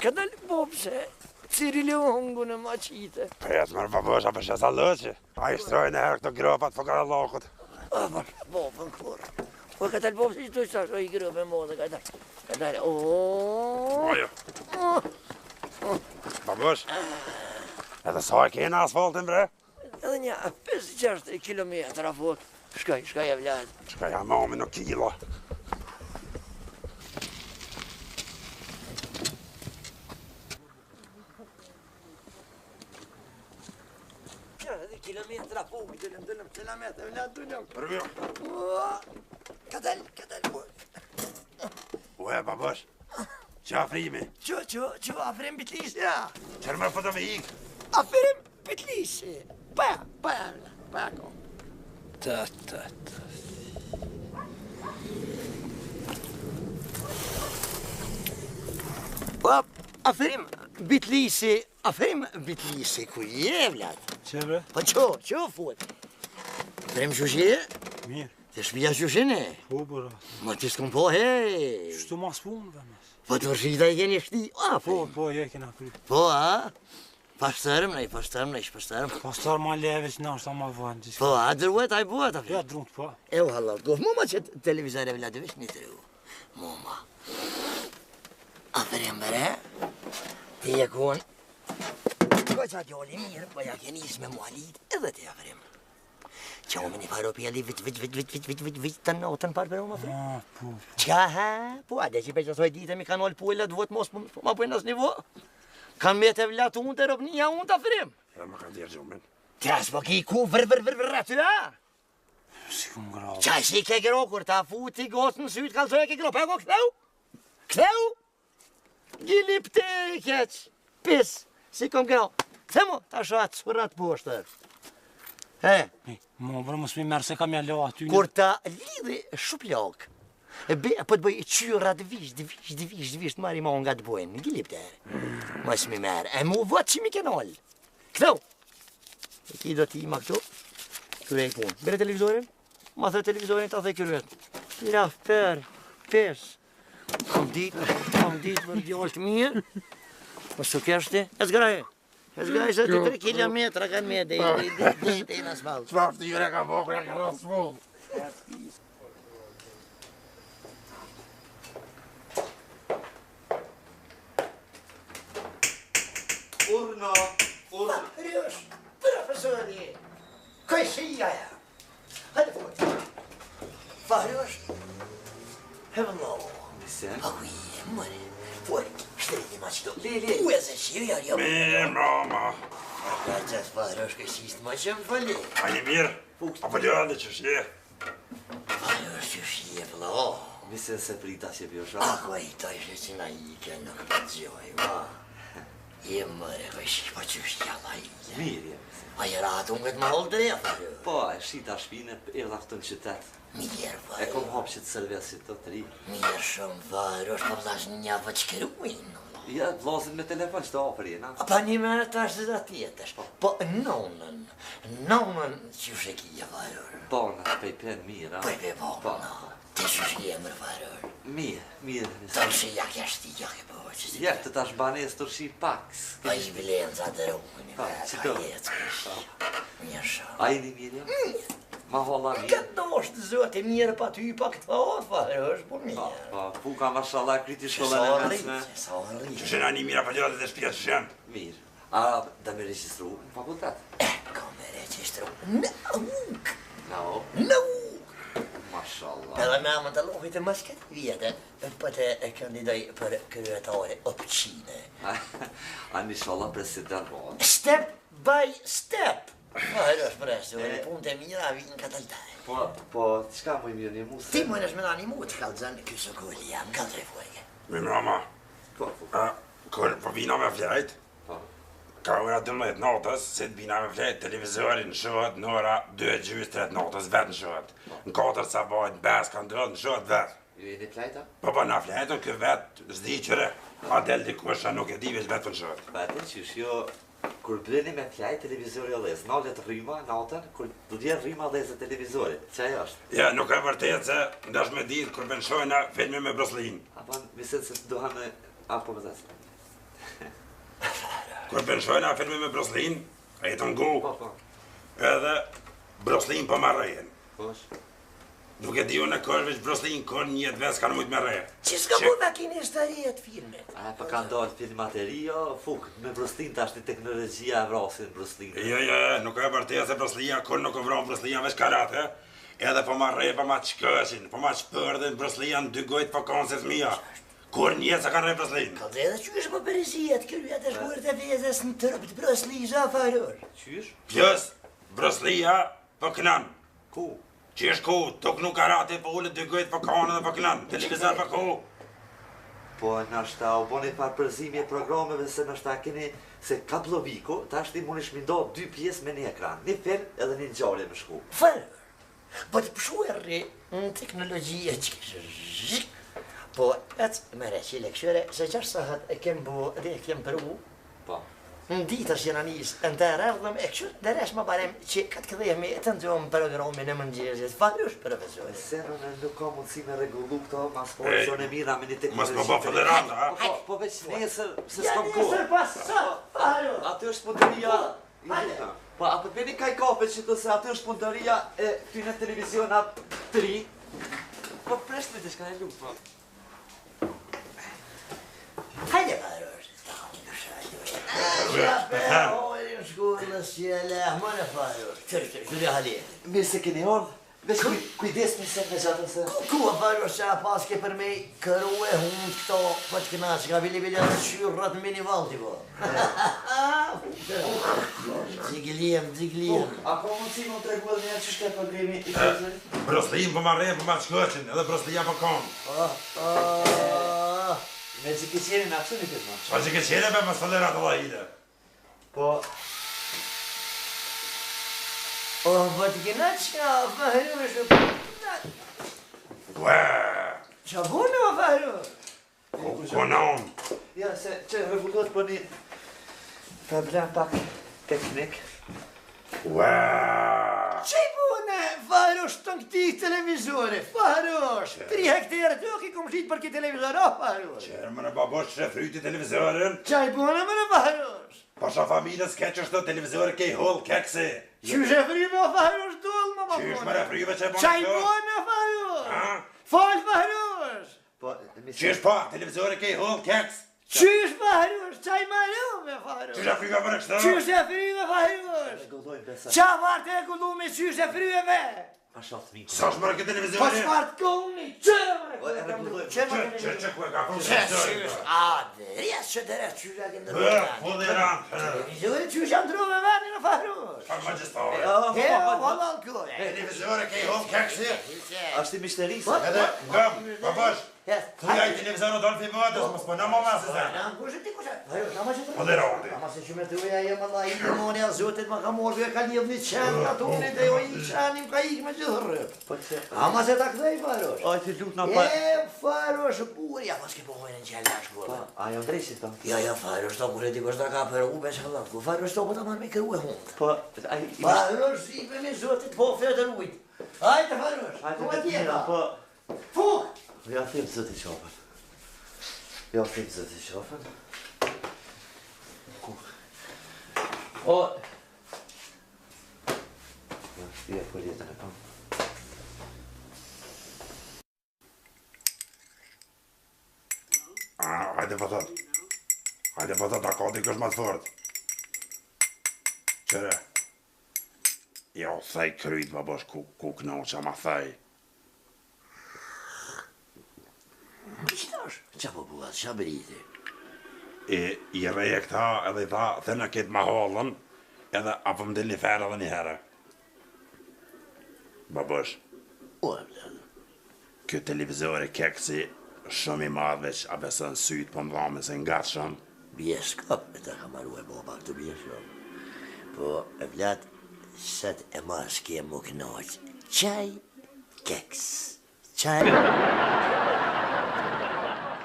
Ka dalë popse, Cirili hungu në maqite. Pes mërë babësha për shesa lëqë. A i shtrojnë e herë këtë grëpat fëkara lokët. A, për popën kur. Po ka dalë popse që të shtash, o i grëpe modë, ka dalë. Ka dalë, ooo. Ojo. Babësh, edhe sa e kena asfaltin bre? Edhe një 5-6 kilometra fut. Shkaj e vlad. Shkaj a mami në kila. Kilometra fut, dëllëm kilometra, vlad dëllëm. Përvjo. Ka dalë, po. Ue, babësh, që afrimi? Që afrim bitlisi, ja. Qërë mërë pëtë me ikë? Afrim bitlisi. Pa, kom. Ta. Afrim bitlisi, ku je, vlad? Që bre? Po që fut? Afrim shushe? Mirë. Të shpia shushene? Po, bërë. Ma të s'kom po, hej. Shtu mas punë, dhe mes. Po të rëshita i keni shti, Po, je kena kry. Po, a? Pashtërëm, pashtërëm. Pastar ma leve që na është ta ma vënë. Po, a dërruet, a i buat, a fi? Ja, drunt, po. E u hallar, gof, moma që televizare Vladovish një të ru. Moma. Aferim bere, ti e kun. Ko qa gjoli mirë, po ja keni isme mualit, edhe ti aferim. Qa me një faro pjelli vit të notën parë për uma fri. Po. Qa ha? Po, ade që pe që thoj ditë mi kanë ollë pullet, vot mos ma bëjnë asë nivo. Kanë me të vlatë unë të ropnia unë të aferim. E më kanë dirë gjumën. Tras po ki ku vër aty, a? Si ku më grau. Qaj si ke gro, kur ta futi gosë në sytë, kalëzoj e ke gro, pego, këtheu? Gjilip te i keq, pis, si kom gro. Këthemo, ta shatë surat poshtër. He? Mo, bërë mësë mi merë se kam jalo aty. Kur ta lidhi shuplok, po të bëj qyrat divish, të marri ma nga të bojnë, gjilip te. Mësë mi merë, e mu vëtë që mi kenol. Këtheu? E ki do ti ma këtu, kërë e punë. Bere televizorin? Ma thë televizorin, ta thë kërët. Laf, per, pes. Kam ditë për djallë të mirë. Po së keshti? E zgraj se të 3 kilometra kanë me dhe i në asfalt. Qfar ftyre ka bokë, ja ka rrasë smull. Urna. Rjush, profesori, kaj shia ja. Hajde fort. Rjush, hevëllo. Sen? Aku i mëre, fort, shtriti ma qëto. Lili. U e se shirë jo. Mirë, mama. Ka qësë Rjush, kaj shistë ma që më fali. A një mirë? Apo gjallë që shje? Rjush, që shie, vëllo. Vise se prita që bjosha. Ako i të ishe që na i ke nuk të gjoj, ma. Je mëre, kaj shikë pa që shtjalla i. Mirë jemi. A i ratë unë këtë ma hollë drefa, jo. Po, e shita shpine, e vda këtu në qytet. Mirë, E vajë. kom hapë që të servisit të të ri. Mirë shumë, vajë, është për dash një vë që këruin. Ja, vlazin me telefon që të apër jena. A pa një mërë të ashtë dhe tjetër. Po, nonën që shekia, vajë. Banët, pej pen mirë, a? Po i be bokëna, të shushje mërë, vajë. Mirë. Të rëshë jak jashti, jak e bëhë që si. Ja, të tash banes të rshi paks. Pa i bilen za dëroni, Pa, vajë, qëto? ka jetë kështë. Mirë shumë. A i një mirë jemi? Ma holla mirë. Këtë është zëtë, mirë pa ty, pa këtë hafë, vajë, është po mirë. Pa, puka mashallah kriti shkollën e mesme. Sa rritë. Që shena një mirë apo gjallë dhe shpia që shenë? Mirë. A, da me registru në fakultet? Ka me registru në uk. No. Mashallah. Edhe me amën të lohit e mas këtë vjetë, për të kandidoj për kryetare opqine. A inshallah president rohën. Step by step. Hajde është presu, punë të mira vinë kataltaj. Po, qka mu i mirë një musë? Ti më nësh me nani mu të kalëzën kësë kulli jam, kanë tre fojke. Mi mama, kur po vina me flejt, ka ora 12 natës, se të bina me flejt, televizorin shohet në ora 2:30 natës vetë në shohet. Në 4 sabajt, në bes ka ndodhë, në shohet vetë. Ju e një flejta? Po na flejtën kë vetë zdi qëre, a del dikusha nuk e di veç vetë në shohet. Vete qysh, jo kur bleni me flaj televizori o dhez, nalet rryma, natën, kur du t'jen rryma dhez e televizori, qaj është? Ja, nuk e vërtet se ndash me ditë kur benshojna filmi me Bruce Lee. Apo, miset se dohan me... Apo, me zasë. Kur benshojna filmi me Bruce Lee, e jetë ngu, Po. edhe Bruce Lee po marrejën. Posh. Nuk e di unë e kërë veç Bruce Lee, kërë një jetë vesë kanë mujtë me reje. Që s'ka bu me kini shtarije të filmit? A, pa ka ndalë filmaterio, fuk, me Bruce Lee tash një teknologjia e vrasin Bruce Lee. Jo, nuk e vërtet se Bruce Lee, kërë nuk e vronë Bruce Lee, veç karate, edhe po marrejë, po ma qkëshin, po ma qpërdhin, Bruce Lee janë dy gojtë po konsit mija. Kur një jetë se kanë rejë Bruce Lee. Ka dhe edhe që është më përësijet, kërë jetë është kërë të vezës në tërp të Bruce Lee, zha farur. Qysh? Pjës, Bruce Lee po kënan. Ku? Që është ku, tuk nuk karate, po ullë dy gojtë po kanë dhe po kënan. Televizor po ku. Po, nashta, u boni parpërzimi e programeve se nashta keni se kabloviku, ta është ti mund ishmi ndo 2 pjesë me një ekran, një film edhe një ngjarje me shku. Farur. Po të pëshu e rri në teknologjia që kështë. Po, atë më reqile këshyre, se 6 sahat e kem bu dhe e kem përvu. Po. Në ditë është jena njësë, në të rrëdhëm e këshur, dhe resh më barem që këtë këdhejme të ndjohëm programin e mëngjezit. Falush, profesor. Se nuk ka mundësi me regullu këto, mas po zonë e mira me një teknologi. Mas po federanta, ha? Po veç nesër, se Ja s'kam nesër pas sa, farur. Aty është punëtoria... Hajde. Po, apo bëni kaj kafe që të se aty është punëtoria e këtyne televizionat 3. Po, presh me të shka e lup, po. Hajde, farur. Ja, për hojnë shkullës që e lehë, më në farur. Këtë halje. Mirë se keni ardhë, veç kujdes me se me gjatë se... Ku a farur që a paske për me këru e hundë këto, po të këna që ka bili dhe shyrrat me një valti, po. Dzigliem. A po mundësi më të regu edhe njerë që shka e problemi i kërëzëri? Bruce Lee po marrejë, po ma qkëqin, edhe Bruce Lee po kanë. Me që këqeni në aksoni këtë ma. Po që këqene be më sëllerat edhe hile. Po... Po të këna që a farur është... Ue, Qa bunë a farur? konon. Ja, se që regullot për një... problem pak teknik. Ue. Qaj bunë farur të në këti televizore? Farur! 3 hektarë të ki kom shqit për ki televizor, o farur! Qërë më në babosh që fryti televizorin, Qaj bunë më në farur? pasha familës keq është të televizori ke i hull keksi. Qysh e fryme o farur shtull më më Qysh më refryve që e bon Qaj kjo? bunë farur? Ha? Fal farur! Po, Qysh pa, televizori ke i hull keks? Qysh farur? Qaj marume farur? Qysh e fryve për e kështë? Qysh e fryme farur? regullojnë besa. Qa varte e gullu me qysh e fryve? Pa shatë miku. Sa është mërë këtë Po televizori? shfart kohëni, qërë më Po, e regullojnë. Që ku e ka punë Qërë televizori? qysh? A, dërjes që dërjes qysh e këndë Bë, fulli ranë. Televizori qysh janë drove veni në farur? Par magjistore. He, valal kore. Televizori ke i hull keksi. Ashtë i mishterisë. Edhe, ngëm, babosh, Yes. thuja i televizori do në filmatës, mos po në më masë se. Nam kushe ti kushe? Ajo, nama që të Po dhe randi. Ama se që me të uja jem Allah i përmoni a zotit ma ka morë dhe ka lidh një qenë nga toni dhe jo i qenim ka ik me gjithë rrëp. Po që... Ama se ta këthej farosh. Aj, të lutë në pa... Farosh, buri, ja pas ke pohojnë në qenë lash Po, bura. ajo ndrejshit ta. Ja, farosh, to kure ti kështë da ka për u besh Allah. Ku farosh to po ta marrë me kërru e hundë. Po, aj... Farosh, i për me zotit po fletër ujt. Hajte farosh, Ajde, ku me e të mira, tjeta? po... Fuk! Ja, thim zëti qafën. Ja, thim zëti qafën. Ku? O... Ja, për jetën e kam. Hajde po thot. Hajde po thot, a ka di kësh ma të fort. Qëre. Ja, o thej kryt, babosh, ku këno që ma thej. Qëtash? Qa po buat, qa briti? I reje këta edhe i tha, thëna këtë ma hollën, edhe apo më dilni ferë edhe një herë. Babosh, O, e bledë. kjo televizori keksi shumë i madhë veç a besën sytë po më dhame se nga shumë. Bjeskap me ta ka maru e boba këtë bjeskap. Po, e bledë, sët e marë s'ke më knaqë. Qaj, keks. Qaj...